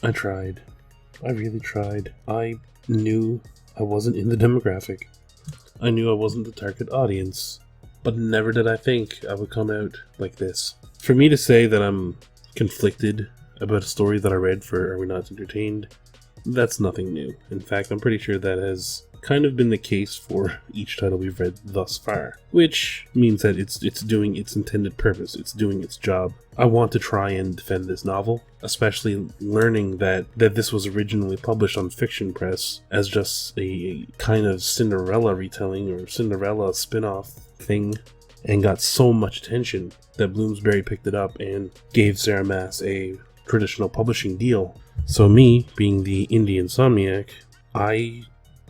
I tried. I really tried. I knew I wasn't in the demographic. I knew I wasn't the target audience. But never did I think I would come out like this. For me to say that I'm conflicted about a story that I read for Are We Not Entertained, that's nothing new. In fact, I'm pretty sure that has kind of been the case for each title we've read thus far, which means that it's doing its intended purpose, it's doing its job. I want to try and defend this novel, especially learning that this was originally published on Fiction Press as just a kind of Cinderella retelling or Cinderella spin-off thing, and got so much attention that Bloomsbury picked it up and gave Sarah Maas a traditional publishing deal. So me, being the indie Insomniac, I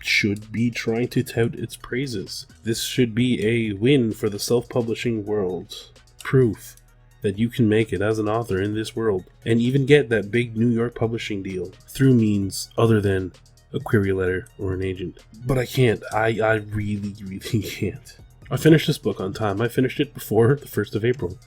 should be trying to tout its praises. This should be a win for the self-publishing world. Proof that you can make it as an author in this world and even get that big New York publishing deal through means other than a query letter or an agent. But I can't. I really can't. I finished this book on time. I finished it before the 1st of April,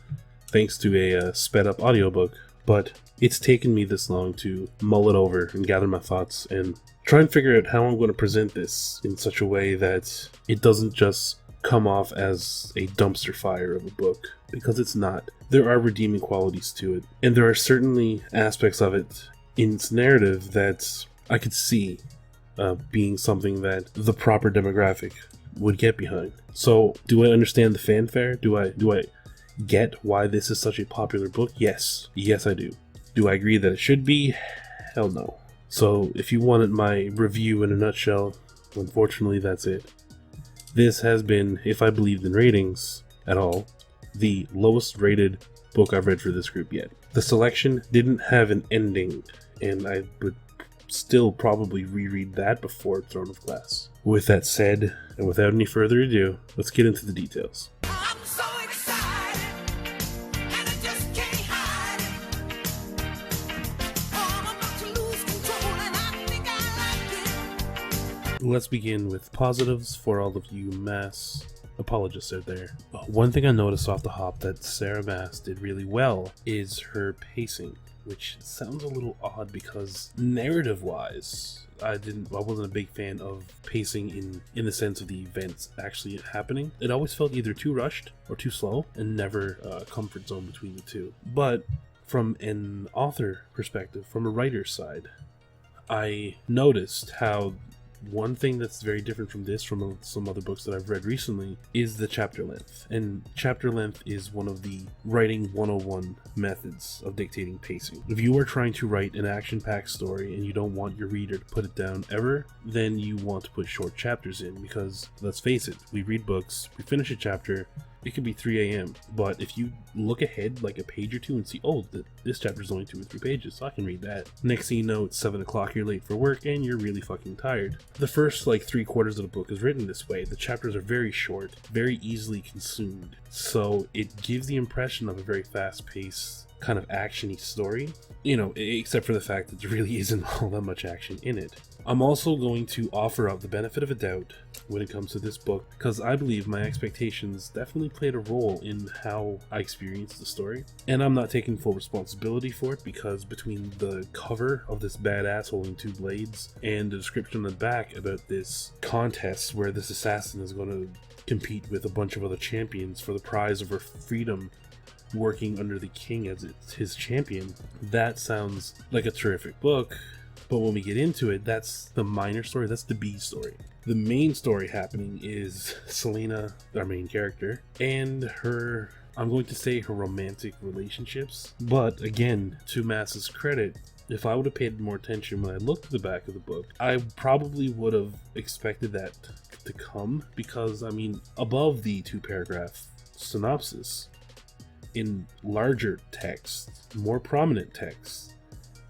thanks to a sped up audiobook. But it's taken me this long to mull it over and gather my thoughts and try and figure out how I'm going to present this in such a way that it doesn't just come off as a dumpster fire of a book, because it's not. There are redeeming qualities to it, and there are certainly aspects of it in its narrative that I could see being something that the proper demographic would get behind. So, do I understand the fanfare? Do I get why this is such a popular book? Yes, I do. Do I agree that it should be? Hell no. So, if you wanted my review in a nutshell, unfortunately that's it. This has been, if I believed in ratings at all, the lowest rated book I've read for this group yet. The selection didn't have an ending, and I would still probably reread that before Throne of Glass. With that said, and without any further ado, let's get into the details. I'm so excited, and I just can't hide it. Oh, I'm about to lose control, and I think I like it. Let's begin with positives for all of you Maas apologists out there. One thing I noticed off the hop that Sarah Maas did really well is her pacing, which sounds a little odd because narrative-wise, I wasn't a big fan of pacing in the sense of the events actually happening. It always felt either too rushed or too slow, and never a comfort zone between the two. But from an author perspective, from a writer's side, I noticed how one thing that's very different from this, from some other books that I've read recently, is the chapter length. And chapter length is one of the writing 101 methods of dictating pacing. If you are trying to write an action-packed story and you don't want your reader to put it down ever, then you want to put short chapters in, because let's face it, we read books, we finish a chapter, it could be 3 a.m. But if you look ahead like a page or two and see, oh, this chapter is only 2 or 3 pages, so I can read that. Next thing you know, it's 7 o'clock, you're late for work, and you're really fucking tired. The first 3/4 of the book is written this way. The chapters are very short, very easily consumed. So it gives the impression of a very fast-paced, kind of action-y story. Except for the fact that there really isn't all that much action in it. I'm also going to offer up the benefit of a doubt when it comes to this book, because I believe my expectations definitely played a role in how I experienced the story. And I'm not taking full responsibility for it, because between the cover of this badass holding 2 blades and the description on the back about this contest where this assassin is going to compete with a bunch of other champions for the prize of her freedom, working under the king as his champion, that sounds like a terrific book. But when we get into it, that's the minor story, that's the B story. The main story happening is Selena, our main character, and her, I'm going to say her romantic relationships. But again, to Maas's credit, if I would have paid more attention when I looked at the back of the book, I probably would have expected that to come, because, above the 2-paragraph synopsis, in larger text, more prominent text,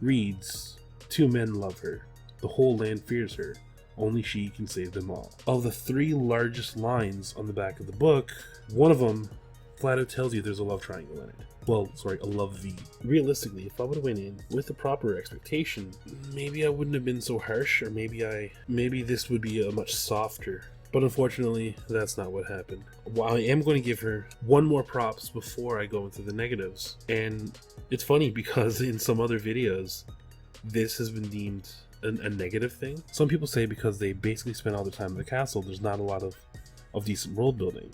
reads, 2 men love her. The whole land fears her. Only she can save them all. Of the 3 largest lines on the back of the book, one of them flat out tells you there's a love triangle in it. Well, sorry, a love V. Realistically, if I would have went in with the proper expectation, maybe I wouldn't have been so harsh, or maybe this would be a much softer. But unfortunately, that's not what happened. While I am going to give her one more props before I go into the negatives. And it's funny because in some other videos, this has been deemed a negative thing. Some people say because they basically spend all their time in the castle, there's not a lot of decent world building.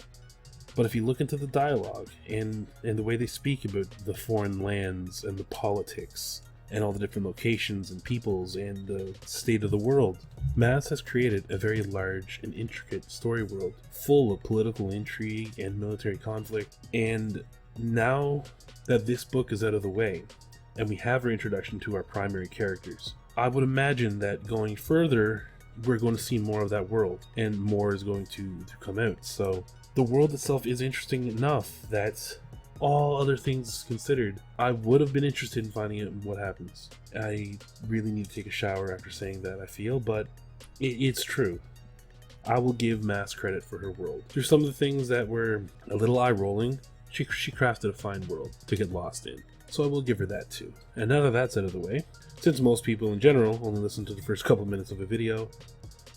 But if you look into the dialogue and the way they speak about the foreign lands and the politics and all the different locations and peoples and the state of the world, Maas has created a very large and intricate story world full of political intrigue and military conflict. And now that this book is out of the way and we have our introduction to our primary characters, I would imagine that going further, we're going to see more of that world and more is going to come out. So the world itself is interesting enough that, all other things considered, I would have been interested in finding out what happens. I really need to take a shower after saying that, I feel, but it's true. I will give Maas credit for her world. There's some of the things that were a little eye-rolling. She crafted a fine world to get lost in. So I will give her that too. And now that that's out of the way, since most people in general only listen to the first couple minutes of a video,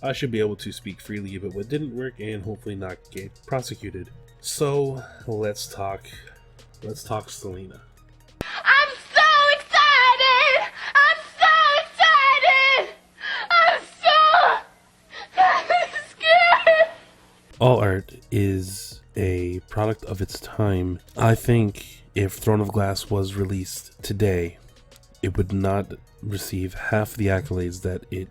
I should be able to speak freely about what didn't work and hopefully not get prosecuted. So let's talk Selena. I'm so excited! I'm so excited! I'm so scared! All art is a product of its time. I think if Throne of Glass was released today, it would not receive half the accolades that it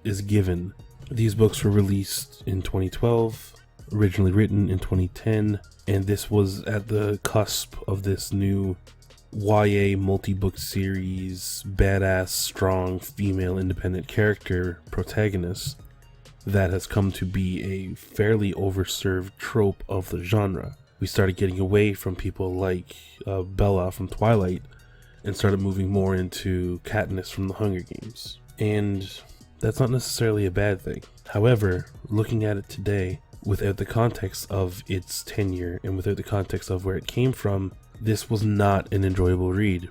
is given. These books were released in 2012, originally written in 2010, and this was at the cusp of this new YA multi-book series, badass, strong, female independent character protagonist that has come to be a fairly overserved trope of the genre. We started getting away from people like Bella from Twilight and started moving more into Katniss from the Hunger Games. And that's not necessarily a bad thing. However, looking at it today, without the context of its tenure and without the context of where it came from, this was not an enjoyable read.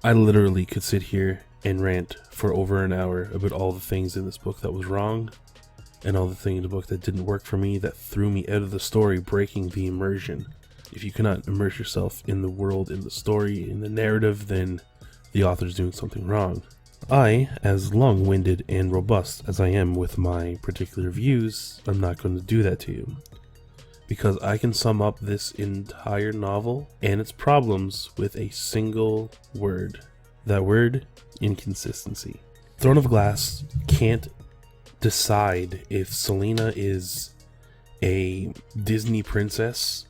I literally could sit here and rant for over an hour about all the things in this book that was wrong and all the things in the book that didn't work for me, that threw me out of the story, breaking the immersion. If you cannot immerse yourself in the world, in the story, in the narrative, then the author's doing something wrong. I, as long-winded and robust as I am with my particular views, I'm not going to do that to you. Because I can sum up this entire novel and its problems with a single word. That word, inconsistency. Throne of Glass can't decide if Selena is a Disney princess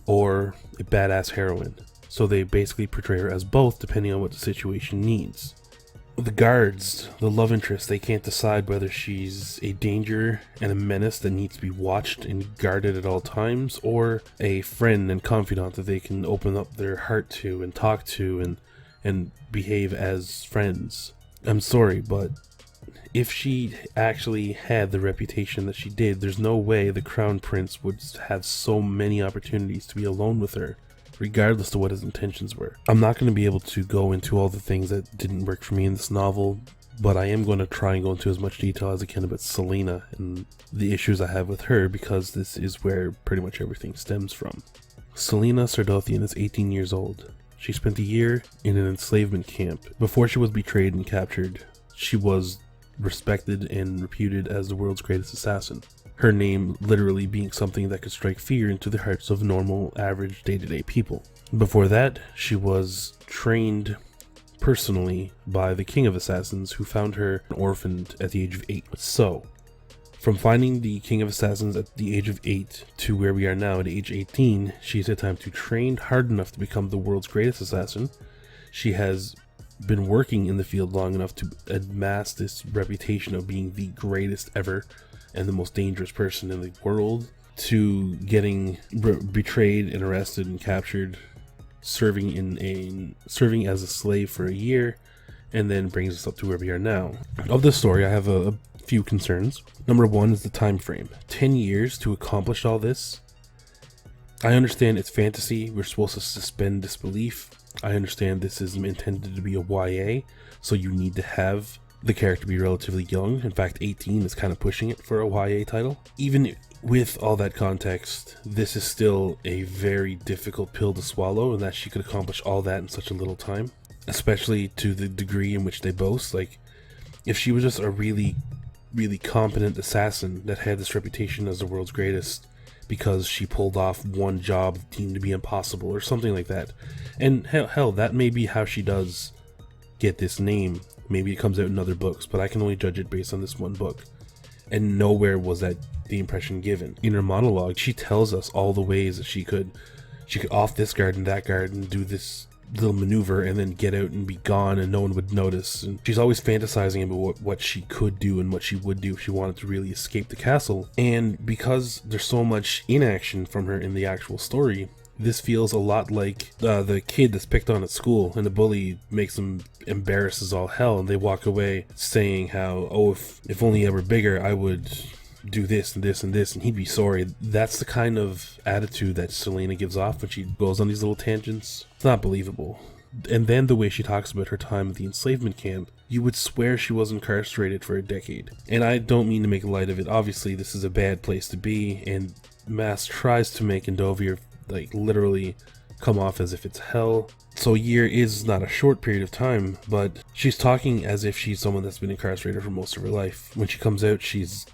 or a badass heroine. So they basically portray her as both depending on what the situation needs. The guards, the love interest, they can't decide whether she's a danger and a menace that needs to be watched and guarded at all times, or a friend and confidant that they can open up their heart to and talk to and behave as friends. I'm sorry, but if she actually had the reputation that she did, there's no way the Crown Prince would have so many opportunities to be alone with her, regardless of what his intentions were. I'm not going to be able to go into all the things that didn't work for me in this novel, but I am going to try and go into as much detail as I can about Selena and the issues I have with her, because this is where pretty much everything stems from. Selena Sardothian is 18 years old. She spent a year in an enslavement camp. Before she was betrayed and captured, she was respected and reputed as the world's greatest assassin. Her name literally being something that could strike fear into the hearts of normal, average, day-to-day people. Before that, she was trained personally by the King of Assassins, who found her orphaned at the age of 8. So, from finding the King of Assassins at the age of 8 to where we are now at age 18, she's had time to train hard enough to become the world's greatest assassin. She has been working in the field long enough to amass this reputation of being the greatest ever and the most dangerous person in the world, to getting betrayed and arrested and captured, serving as a slave for a year, and then brings us up to where we are now. Of this story, I have a few concerns. Number one is the time frame. 10 years to accomplish all this. I understand it's fantasy. We're supposed to suspend disbelief. I understand this is intended to be a YA, so you need to have the character be relatively young. In fact, 18 is kind of pushing it for a YA title. Even with all that context, this is still a very difficult pill to swallow, and that she could accomplish all that in such a little time. especially to the degree in which they boast. Like, if she was just a really, really competent assassin that had this reputation as the world's greatest because she pulled off one job deemed to be impossible or something like that, and hell, that may be how she does get this name. Maybe it comes out in other books, but I can only judge it based on this one book. And nowhere was that the impression given. In her monologue, she tells us all the ways that she could off this guard and that guard and do this little maneuver and then get out and be gone and no one would notice. And she's always fantasizing about what she could do and what she would do if she wanted to really escape the castle. And because there's so much inaction from her in the actual story, this feels a lot like the kid that's picked on at school and the bully makes them embarrassed as all hell, and they walk away saying how, oh, if only I were bigger, I would do this and this and this, and he'd be sorry. That's the kind of attitude that Selena gives off when she goes on these little tangents. It's not believable. And then the way she talks about her time at the enslavement camp, you would swear she was incarcerated for a decade. And I don't mean to make light of it. Obviously, this is a bad place to be, and Maas tries to make Endovier like literally come off as if it's hell. So a year is not a short period of time, but she's talking as if she's someone that's been incarcerated for most of her life. When she comes out, she's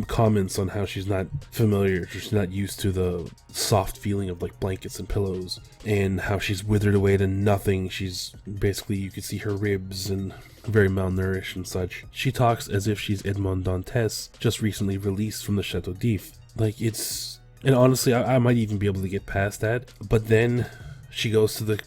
comments on how she's not familiar, she's not used to the soft feeling of like blankets and pillows, and how she's withered away to nothing. She's basically, you can see her ribs and very malnourished and such. She talks as if she's Edmond Dantes, just recently released from the Chateau d'If. Like, it's, and honestly, I might even be able to get past that, but then she goes to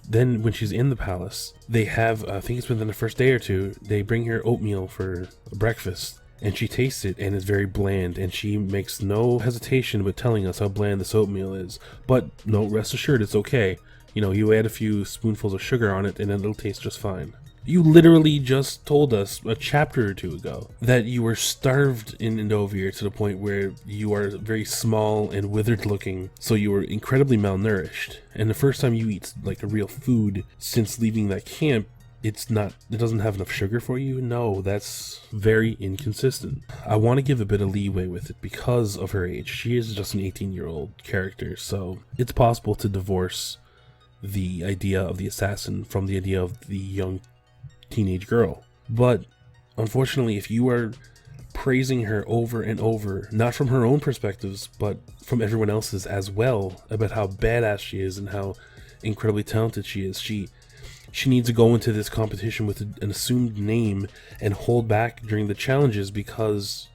then when she's in the palace, they have, I think it's within the first day or two, they bring her oatmeal for breakfast, and she tastes it and it's very bland, and she makes no hesitation with telling us how bland this oatmeal is. But no, rest assured, it's okay. You know, you add a few spoonfuls of sugar on it and it'll taste just fine. You literally just told us a chapter or two ago that you were starved in Endovier to the point where you are very small and withered looking, so you were incredibly malnourished. And the first time you eat like a real food since leaving that camp, it doesn't have enough sugar for you? No, that's very inconsistent. I want to give a bit of leeway with it because of her age. She is just an 18-year-old character, so it's possible to divorce the idea of the assassin from the idea of the young teenage girl. But unfortunately, if you are praising her over and over, not from her own perspectives, but from everyone else's as well, about how badass she is and how incredibly talented she is, she needs to go into this competition with an assumed name and hold back during the challenges because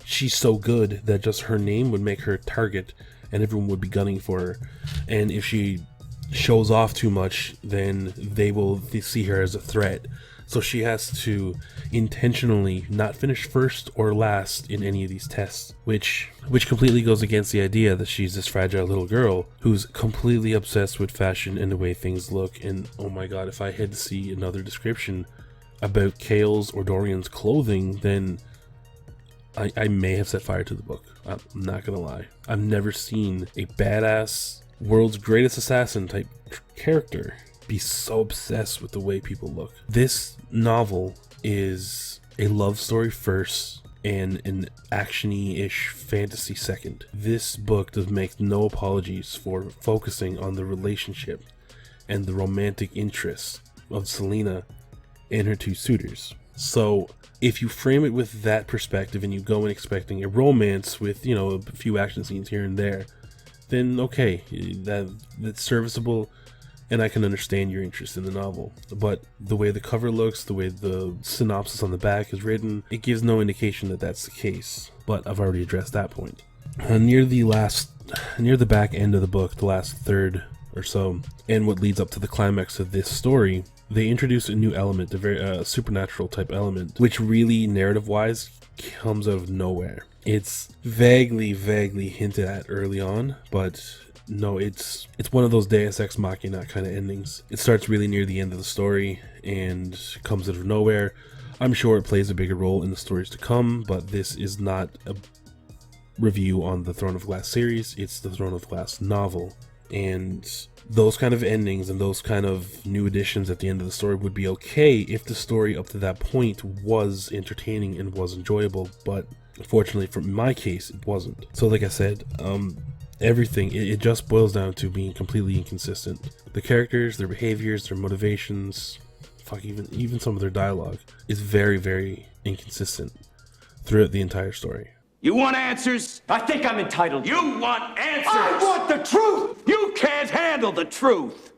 she's so good that just her name would make her a target and everyone would be gunning for her. And if she shows off too much, then they see her as a threat. So she has to intentionally not finish first or last in any of these tests, which completely goes against the idea that she's this fragile little girl who's completely obsessed with fashion and the way things look. And oh my god, if I had to see another description about Kale's or Dorian's clothing, then I may have set fire to the book. I'm not gonna lie. I've never seen a badass world's greatest assassin type character be so obsessed with the way people look. This novel is a love story first and an action-y-ish fantasy second. This book does make no apologies for focusing on the relationship and the romantic interests of Selena and her two suitors. So if you frame it with that perspective and you go in expecting a romance with, you know, a few action scenes here and there, then okay, that's serviceable, and I can understand your interest in the novel. But the way the cover looks, the way the synopsis on the back is written, it gives no indication that that's the case. But I've already addressed that point. Near the back end of the book, the last third or so, and what leads up to the climax of this story, they introduce a new element, a very supernatural type element, which really narrative-wise comes out of nowhere. It's vaguely hinted at early on, but no, it's one of those Deus Ex Machina kind of endings. It starts really near the end of the story and comes out of nowhere. I'm sure it plays a bigger role in the stories to come, but this is not a review on the Throne of Glass series, it's the Throne of Glass novel. And those kind of endings and those kind of new additions at the end of the story would be okay if the story up to that point was entertaining and was enjoyable, but unfortunately for my case, it wasn't. So like I said, everything, it just boils down to being completely inconsistent. The characters, their behaviors, their motivations, fuck, even some of their dialogue is very, very inconsistent throughout the entire story. You want answers? I think I'm entitled. You want answers? I want the truth! You can't handle the truth!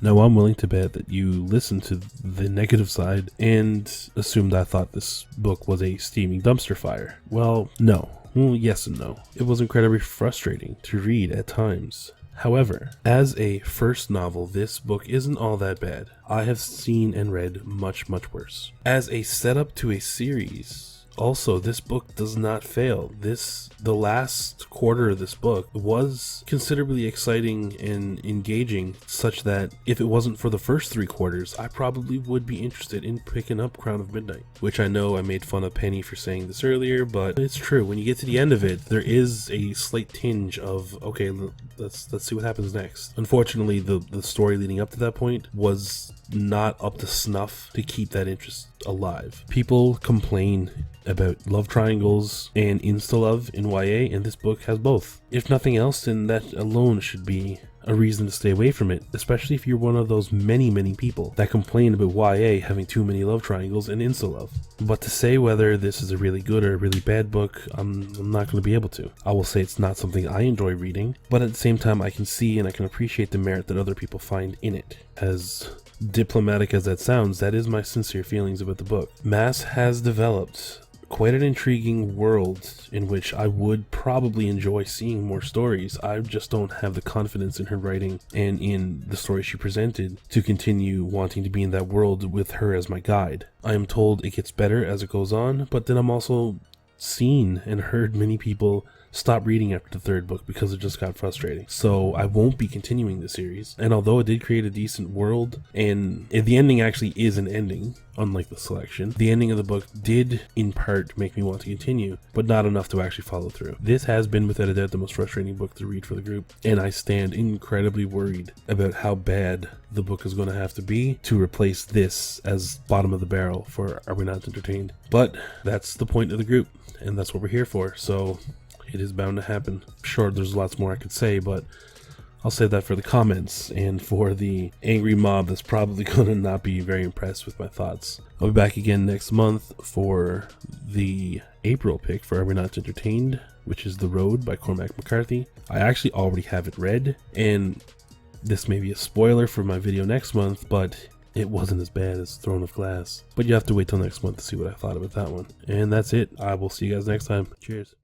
Now, I'm willing to bet that you listened to the negative side and assumed I thought this book was a steaming dumpster fire. Well, no. Well, yes and no. It was incredibly frustrating to read at times. However, as a first novel, this book isn't all that bad. I have seen and read much, much worse. As a setup to a series, also, this book does not fail. The last quarter of this book was considerably exciting and engaging, such that if it wasn't for the first 3 quarters, I probably would be interested in picking up Crown of Midnight, which I know I made fun of Penny for saying this earlier, but it's true. When you get to the end of it, there is a slight tinge of, okay, let's see what happens next. Unfortunately, the story leading up to that point was not up to snuff to keep that interest alive. People complain about love triangles and insta-love in YA, and this book has both. If nothing else, then that alone should be a reason to stay away from it, especially if you're one of those many people that complain about YA having too many love triangles and insta-love. But to say whether this is a really good or a really bad book, I'm not going to be able to. I will say it's not something I enjoy reading, but at the same time I can see and I can appreciate the merit that other people find in it. As diplomatic as that sounds, that is my sincere feelings about the book. Maas has developed quite an intriguing world in which I would probably enjoy seeing more stories. I just don't have the confidence in her writing and in the story she presented to continue wanting to be in that world with her as my guide. I am told it gets better as it goes on, but then I'm also seen and heard many people stop reading after the 3rd book because it just got frustrating. So I won't be continuing the series. And although it did create a decent world, and the ending actually is an ending, unlike the selection, the ending of the book did in part make me want to continue, but not enough to actually follow through. This has been without a doubt the most frustrating book to read for the group, and I stand incredibly worried about how bad the book is going to have to be to replace this as bottom of the barrel for Are We Not Entertained? But that's the point of the group, and that's what we're here for, so it is bound to happen. Sure, there's lots more I could say, but I'll save that for the comments and for the angry mob that's probably going to not be very impressed with my thoughts. I'll be back again next month for the April pick for Are We Not Entertained, which is The Road by Cormac McCarthy. I actually already have it read, and this may be a spoiler for my video next month, but it wasn't as bad as Throne of Glass. But you have to wait till next month to see what I thought about that one. And that's it. I will see you guys next time. Cheers.